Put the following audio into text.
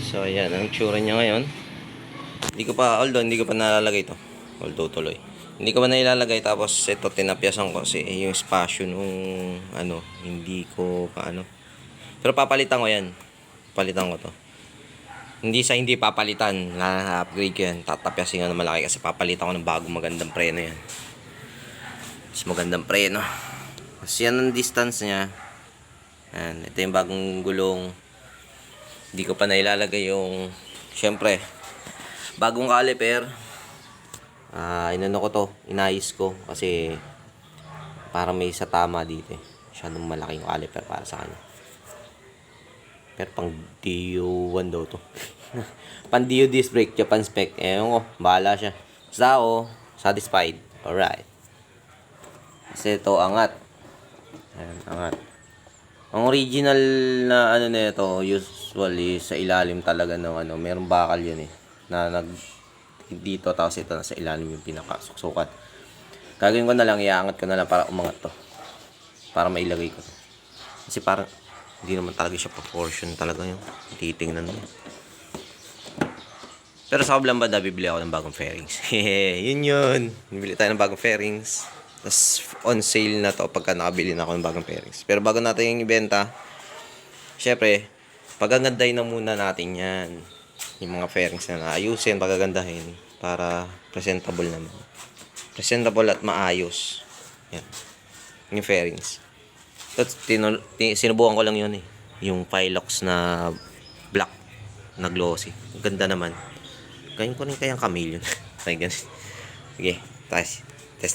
So ayan, ang itsura niya ngayon. Although hindi ko pa nalalagay ito. Although tuloy. Hindi ko pa nailalagay, tapos ito tinapyasan ko kasi yung spasyo nung hindi ko Pero papalitan ko yan. Palitan ko to. Hindi papalitan. Na-upgrade ko yan. Tatapyasin nga na malaki kasi papalitan ko ng bagong magandang preno yan. Mas magandang preno. Kasi yan ang distance niya. Yan. Ito yung bagong gulong. Hindi ko pa nailalagay yung, syempre, bagong caliper. Inayos ko kasi para may sa tama dito eh. Masyadong malaking caliper para sa kanya. Pero pang DU1 daw to. Pang DU disc brake, Japan spec. Ewan ko, bahala siya. Basta ako, satisfied. Alright. Kasi ito, angat. Ayan, angat. Ang original na nito, usually sa ilalim talaga ng merong bakal yan eh. Na dito, tapos ito nasa ilalim yung pinakasuksukan. Gagawin ko na lang, iaangat ko na lang para umangat to. Para mailagay ko to. Kasi parang hindi naman talaga siya proportion talaga yung titingnan mo. Pero sa kablang banda, bibili ako ng bagong fairings. yun. Bibili tayo ng bagong fairings. Tapos on sale na to pagka nakabili na ako ng bagong fairings. Pero bago natin yung ibenta, syempre, pagagandahin na muna natin yan. Yung mga fairings na naayusin, pagagandahin para presentable naman. Presentable at maayos. Yan. Yung fairings. Tapos sinubukan ko lang yun eh. Yung Pilox na black na glossy. Ganda naman. Ganyan ko rin kayang Chameleon. Sige, test try.